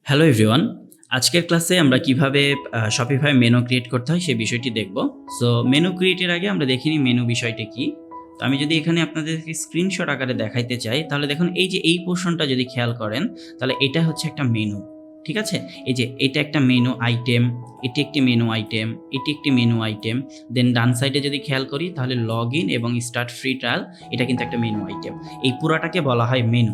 Hello everyone, আজকের ক্লাসে আমরা কিভাবে শপিফাই মেনু ক্রিয়েট করতে হয় সেই বিষয়টি দেখব। সো মেনু ক্রিয়েটের আগে আমরা দেখিনি মেনু বিষয়টি কি। তো আমি যদি এখানে আপনাদেরকে স্ক্রিনশট আকারে দেখাইতে চাই, তাহলে দেখুন এই যে এই পোর্শনটা যদি খেয়াল করেন, তাহলে এটা হচ্ছে একটা মেনু। ঠিক আছে, এই যে এটা একটা মেনু আইটেম, এটি একটি মেনু আইটেম, এটি একটি মেনু আইটেম। দেন ডান সাইডে যদি খেয়াল করি তাহলে লগ ইন এবং স্টার্ট ফ্রি ট্রায়াল, এটা কিন্তু একটা মেনু আইটেম। এই পুরাটাকে বলা হয় মেনু।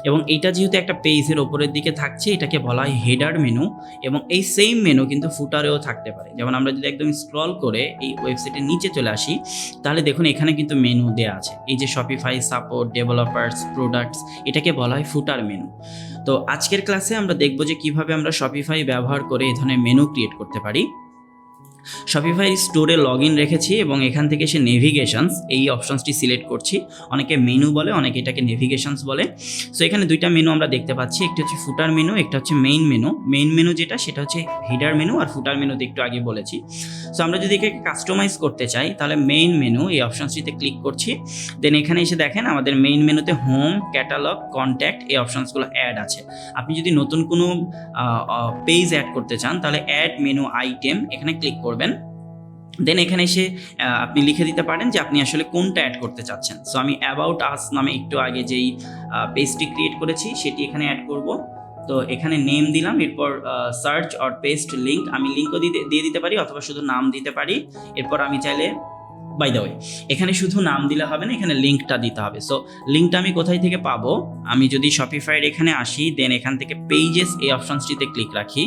এবং এইটা যেহেতু একটা পেজের ওপরের দিকে থাকছে, এটাকে বলা হয় হেডার মেনু। এবং এই সেম মেনু কিন্তু ফুটারেও থাকতে পারে। যেমন আমরা যদি একদম স্ক্রল করে এই ওয়েবসাইটের নিচে চলে আসি, তাহলে দেখুন এখানে কিন্তু মেনু দেওয়া আছে। এই যে শপিফাই সাপোর্ট, ডেভেলপার্স, প্রোডাক্টস, এটাকে বলা হয় ফুটার মেনু। তো আজকের ক্লাসে আমরা দেখব যে কিভাবে আমরা শপিফাই ব্যবহার করে এই ধরনের মেনু ক্রিয়েট করতে পারি। শপিফাই স্টোরে লগ ইন রেখেছি এবং এখান থেকে সে নেভিগেশনস এই অপশনসটি সিলেক্ট করছি। অনেকে মেনু বলে, অনেকে এটাকে নেভিগেশনস বলে। সো এখানে দুইটা মেনু আমরা দেখতে পাচ্ছি, একটা হচ্ছে ফুটার মেনু, একটা হচ্ছে মেইন মেনু। মেইন মেনু যেটা সেটা হচ্ছে হেডার মেনু, আর ফুটার মেনুতে একটু আগে বলেছি। সো আমরা যদি একে কাস্টমাইজ করতে চাই তাহলে মেইন মেনু এই অপশনসটিতে ক্লিক করছি। দেন এখানে এসে দেখেন আমাদের মেইন মেনুতে হোম, ক্যাটালগ, কন্ট্যাক্ট এই অপশনসগুলো অ্যাড আছে। আপনি যদি নতুন কোনো পেজ অ্যাড করতে চান তাহলে অ্যাড মেনু আইটেম এখানে ক্লিক করবেন। দেন এখানে এসে আপনি লিখে দিতে পারেন যে আপনি আসলে কোনটা অ্যাড করতে চাচ্ছেন। সো আমি অ্যাবাউট আস নামে একটু আগে যেই পেজটি ক্রিয়েট করেছি সেটি এখানে অ্যাড করব। তো এখানে নেম দিলাম, এরপর সার্চ অর পেস্ট লিঙ্ক, আমি লিঙ্কও দিয়ে দিতে পারি অথবা শুধু নাম দিতে পারি। এরপর আমি চাইলে, বাই দ্য ওয়ে, এখানে শুধু নাম দিলে হবে না, এখানে লিঙ্কটা দিতে হবে। সো লিঙ্কটা আমি কোথায় থেকে পাবো? আমি যদি শপিফাইয়ের এখানে আসি, দেন এখান থেকে পেজেস এই অপশনসটিতে ক্লিক রাখি।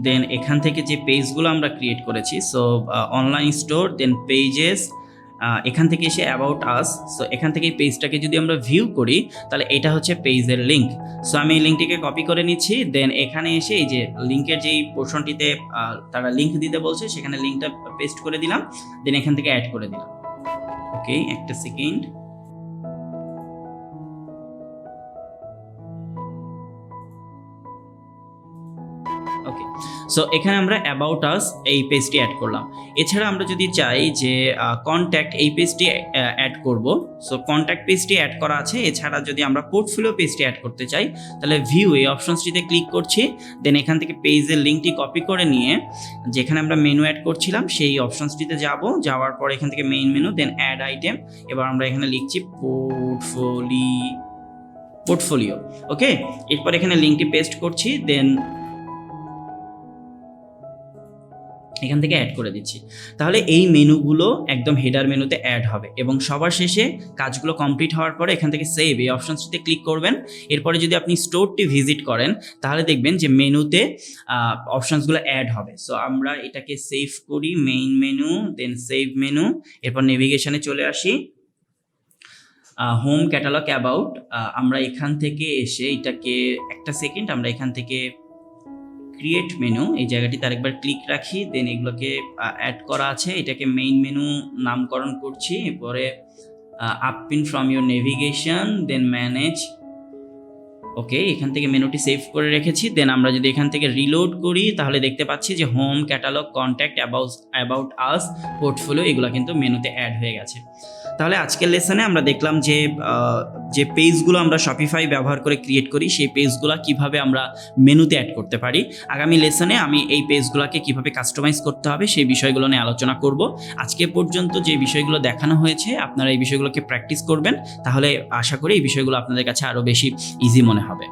দেন এখান থেকে যে পেজগুলো আমরা ক্রিয়েট করেছি, সো অনলাইন স্টোর, দেন পেজেস, এখান থেকে এসে অ্যাবাউট আস। সো এখান থেকে এই পেজটাকে যদি আমরা ভিউ করি তাহলে এটা হচ্ছে পেজের লিঙ্ক। সো আমি এই লিঙ্কটিকে কপি করে নিচ্ছি। দেন এখানে এসে এই যে লিঙ্কের যেই পোর্শনটিতে তারা লিঙ্ক দিতে বলছে সেখানে লিঙ্কটা পেস্ট করে দিলাম। দেন এখান থেকে অ্যাড করে দিলাম। ওকে, একটা সেকেন্ড। ওকে, সো এখানে আমরা অ্যাবাউট আস এই পেজটি অ্যাড করলাম। এছাড়া আমরা যদি চাই যে কন্ট্যাক্ট এই পেজটি অ্যাড করব, সো কন্ট্যাক্ট পেজটি অ্যাড করা আছে। এছাড়া যদি আমরা পোর্টফোলিও পেজটি অ্যাড করতে চাই তাহলে ভিউ এই অপশনসটিতে ক্লিক করছি। দেন এখান থেকে পেজের লিঙ্কটি কপি করে নিয়ে যেখানে আমরা মেনু অ্যাড করছিলাম সেই অপশনসটিতে যাওয়ার পর এখান থেকে মেইন মেনু, দেন অ্যাড আইটেম। এবার আমরা এখানে লিখছি পোর্টফোলিও। ওকে, এরপর এখানে লিঙ্কটি পেস্ট করছি, দেন এখান থেকে অ্যাড করে দিচ্ছি। তাহলে এই মেনুগুলো একদম হেডার মেনুতে অ্যাড হবে এবং সবার শেষে কাজগুলো কমপ্লিট হওয়ার পরে এখান থেকে সেভ এই অপশনসটিতে ক্লিক করবেন। এরপরে যদি আপনি স্টোরটি ভিজিট করেন তাহলে দেখবেন যে মেনুতে অপশনসগুলো অ্যাড হবে। সো আমরা এটাকে সেভ করি, মেইন মেনু, দেন সেভ মেনু। এরপর নেভিগেশনে চলে আসি, হোম, ক্যাটালগ, অ্যাবাউট। আমরা এখান থেকে এসে এটাকে একটা সেকেন্ড, আমরা এখান থেকে ক্রিয়েট মেনু এই জায়গাটিতে আরেকবার ক্লিক রাখি। দেন এগুলোকে অ্যাড করা আছে, এটাকে মেইন মেনু নামকরণ করছি। এরপরে unpin from your navigation, then manage. Okay, এখান থেকে মেনুটি সেভ করে রেখেছি। দেন আমরা যদি এখান থেকে রিলোড করি তাহলে দেখতে পাচ্ছি যে home, catalogue, contact, about us, portfolio এগুলো কিন্তু মেনুতে অ্যাড হয়ে গেছে। তাহলে আজকের লেসনে আমরা দেখলাম যে পেজগুলো আমরা শপিফাই ব্যবহার করে ক্রিয়েট করি সেই পেজগুলো কিভাবে আমরা মেনুতে অ্যাড করতে পারি। আগামী লেসনে আমি এই পেজগুলোকে কিভাবে কাস্টমাইজ করতে হবে সেই বিষয়গুলো নিয়ে আলোচনা করব। আজকে পর্যন্ত যে বিষয়গুলো দেখানো হয়েছে আপনারা এই বিষয়গুলোকে প্র্যাকটিস করবেন, তাহলে আশা করি এই বিষয়গুলো আপনাদের কাছে আরও বেশি ইজি মনে হবে।